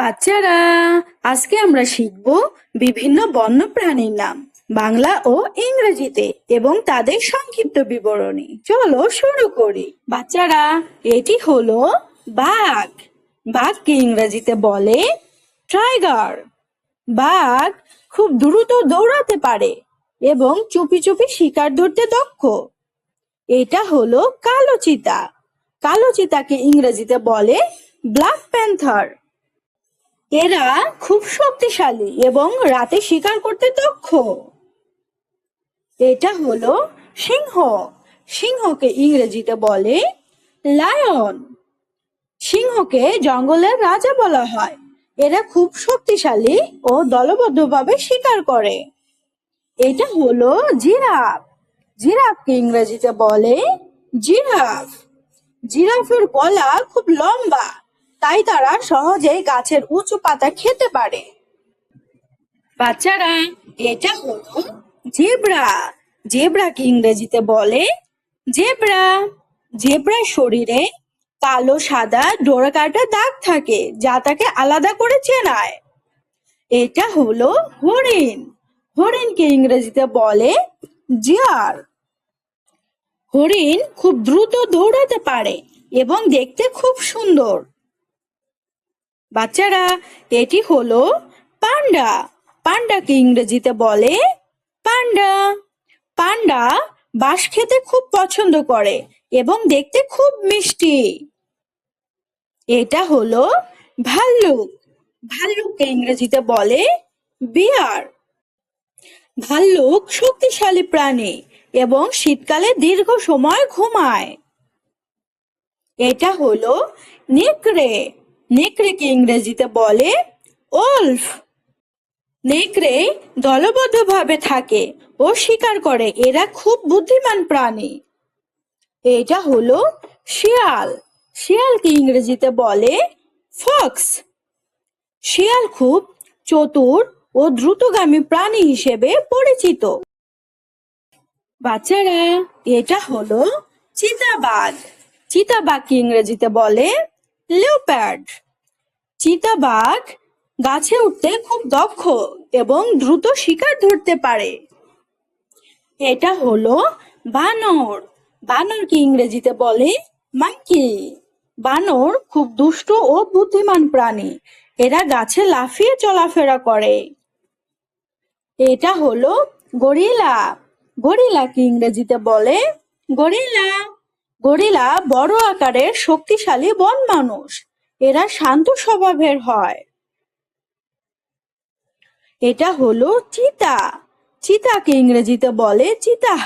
বাচ্চারা, আজকে আমরা শিখব বিভিন্ন বন্য প্রাণীর নাম বাংলা ও ইংরেজিতে এবং তাদের সংক্ষিপ্ত বিবরণী। চলো শুরু করি। বাচ্চারা, এটি হলো বাঘ। বাঘকে ইংরেজিতে বলে টাইগার। বাঘ খুব দ্রুত দৌড়াতে পারে এবং চুপি চুপি শিকার ধরতে দক্ষ। এটা হলো কালো চিতা। কালো চিতাকে ইংরেজিতে বলে ব্ল্যাক প্যান্থার। এরা খুব শক্তিশালী এবং রাতে শিকার করতে দক্ষ। এটা হলো সিংহ। সিংহকে ইংরেজিতে বলে লায়ন। সিংহকে জঙ্গলের রাজা বলা হয়। এরা খুব শক্তিশালী ও দলবদ্ধভাবে শিকার করে। এটা হলো জিরাফ। জিরাফকে ইংরেজিতে বলে জিরাফ। জিরাফের গলা খুব লম্বা, তাই তারা সহজেই গাছের উঁচু পাতা খেতে পারে। বাচ্চারা, এটা হলো জেব্রা। জেব্রাকে ইংরেজিতে বলে জেব্রা। জেব্রার শরীরে কালো সাদা ডোরা কাটা দাগ থাকে, যা তাকে আলাদা করে চেনায়। এটা হলো হরিণ। হরিণকে ইংরেজিতে বলে ডিয়ার। হরিণ খুব দ্রুত দৌড়াতে পারে এবং দেখতে খুব সুন্দর। বাচ্চারা, এটি হলো পান্ডা। পান্ডাকে ইংরেজিতে বলে পান্ডা। পান্ডা বাঁশ খেতে খুব পছন্দ করে এবং দেখতে খুব মিষ্টি। এটা হলো ভাল্লুক। ভাল্লুককে ইংরেজিতে বলে বিয়ার। ভাল্লুক শক্তিশালী প্রাণী এবং শীতকালে দীর্ঘ সময় ঘুমায়। এটা হলো নেকড়ে। নেকড়েকে ইংরেজিতে বলে ওলফ। নেকড়ে দলবদ্ধভাবে থাকে ও শিকার করে। এরা খুব বুদ্ধিমান প্রাণী। এটা হলো শিয়াল। শিয়ালকে ইংরেজিতে বলে ফক্স। শিয়াল খুব চতুর ও দ্রুতগামী প্রাণী হিসেবে পরিচিত। বাচ্চারা, এটা হলো চিতাবাঘ। চিতাবাঘকে ইংরেজিতে বলে লিওপ্যার্ড। চিতাবাঘ গাছে উঠতে খুব দক্ষ এবং দ্রুত শিকার ধরতে পারে। এটা হলো বানর। বানরকে ইংরেজিতে বলে মাঙ্কি। বানর খুব দুষ্ট ও বুদ্ধিমান প্রাণী। এরা গাছে লাফিয়ে চলাফেরা করে। এটা হলো গরিলা। গরিলাকে ইংরেজিতে বলে গরিলা। গরিলা বড় আকারের শক্তিশালী বন মানুষ। এরা শান্ত স্বভাবের হয়। এটা হলো চিতা। চিতাকে ইংরেজিতে বলে চিতা।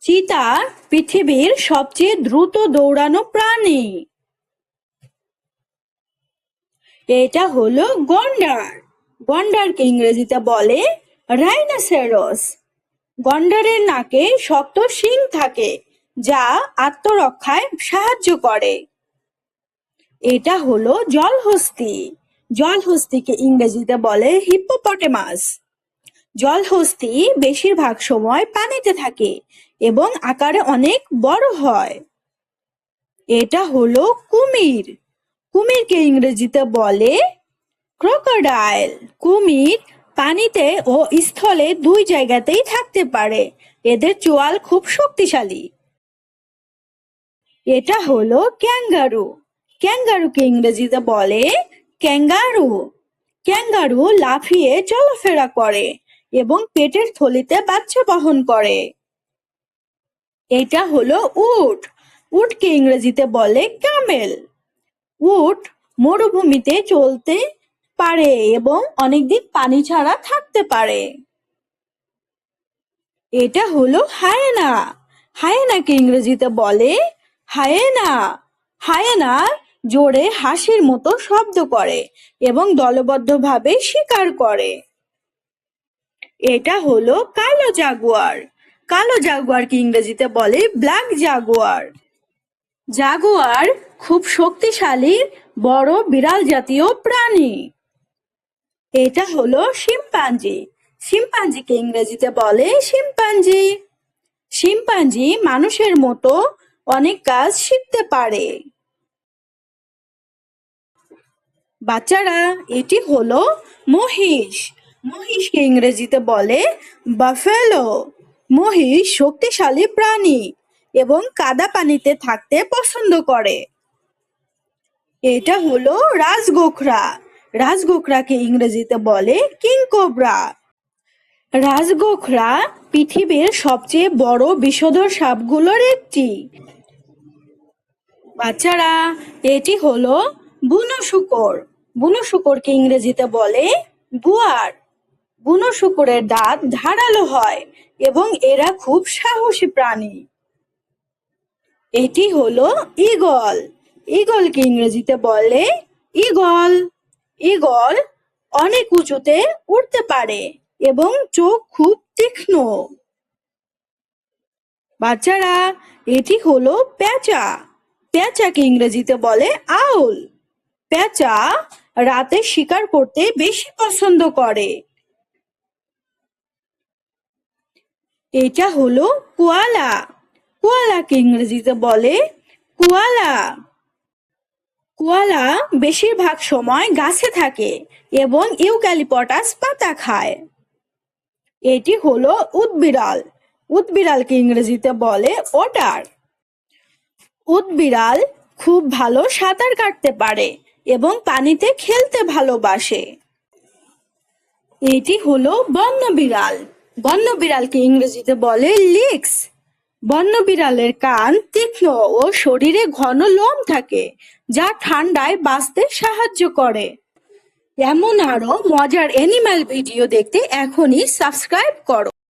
চিতা পৃথিবীর সবচেয়ে দ্রুত দৌড়ানো প্রাণী। এটা হলো গন্ডার। গন্ডারকে ইংরেজিতে বলে রাইনোসেরস। গন্ডারের নাকে শক্ত শিং থাকে, যা আত্মরক্ষায় সাহায্য করে। এটা হলো জলহস্তী। জলহস্তীকে ইংরেজিতে বলে হিপ্পোপটেমাস। জলহস্তী বেশিরভাগ সময় পানিতে থাকে এবং আকারে অনেক বড় হয়। এটা হলো কুমির। কুমিরকে ইংরেজিতে বলে ক্রোকোডাইল। কুমির পানিতে ও স্থলে দুই জায়গাতেই থাকতে পারে। এদের চোয়াল খুব শক্তিশালী। এটা হলো ক্যাঙ্গারু। ক্যাঙ্গারুকে ইংরেজিতে বলে ক্যাঙ্গারু। ক্যাঙ্গারু লাফিয়ে চলাফেরা করে এবং পেটের থলিতে বাচ্চা বহন করে। এটা হলো উট। উটকে ইংরেজিতে বলে ক্যামেল। উট মরুভূমিতে চলতে পারে এবং অনেকদিন পানি ছাড়া থাকতে পারে। এটা হলো হায়েনা। হায়েনাকে ইংরেজিতে বলে হায়েনা। হায়েনা জোরে হাসির মতো শব্দ করে এবং দলবদ্ধভাবে শিকার করে। এটা হলো কালো জাগুয়ার। কালো জাগুয়ারকে ইংরেজিতে বলে ব্ল্যাক জাগুয়ার। জাগুয়ার খুব শক্তিশালী বড় বিড়াল জাতীয় প্রাণী। এটা হলো শিম্পাঞ্জি। শিম্পাঞ্জিকে ইংরেজিতে বলে শিম্পাঞ্জি। শিম্পাঞ্জি মানুষের মতো অনেক কাজ শিখতে পারে। বাচ্চারা, এটি হলো মহিষ। মহিষকে ইংরেজিতে বলে বাফেলো। মহিষ শক্তিশালী প্রাণী এবং কাদা পানিতে থাকতে পছন্দ করে। এটা হলো রাজগোখরা। রাজগোখরাকে ইংরেজিতে বলে কিং কোবরা। রাজগোখরা পৃথিবীর সবচেয়ে বড় বিষধর সাপগুলোর একটি। বাচ্চারা, এটি হলো বুনো শূকর। বুনো শূকরকে ইংরেজিতে বলে বুয়ার। বুনো শূকরের দাঁত ধারালো হয় এবং এরা খুব সাহসী প্রাণী। এটি হলো ঈগল। ঈগলকে ইংরেজিতে বলে ঈগল। ঈগল অনেক উঁচুতে উড়তে পারে এবং চোখ খুব তীক্ষ্ণ। বাচ্চারা, এটি হলো পেঁচা। পেঁচাকে ইংরেজিতে বলে আউল। পেঁচা রাতে শিকার করতে বেশি পছন্দ করে। এটা হলো কোয়ালা। কোয়ালাকে ইংরেজিতে বলে কোয়ালা। কোয়ালা বেশিরভাগ সময় গাছে থাকে এবং ইউক্যালিপটাস পাতা খায়। এটি হলো উটবিড়াল। উটবিড়ালকে ইংরেজিতে বলে ওটার। উটবিড়াল খুব ভালো সাঁতার কাটতে পারে এবং পানিতে খেলতে ভালোবাসে। এটি হলো বন্য বিড়াল। বন্য বিড়ালকে ইংরেজিতে বলে লিক্স। বন্য বিড়ালের কান তীক্ষ্ণ ও শরীরে ঘন লোম থাকে, যা ঠান্ডায় বাঁচতে সাহায্য করে। এমন আরো মজার অ্যানিমাল ভিডিও দেখতে এখনই সাবস্ক্রাইব করো।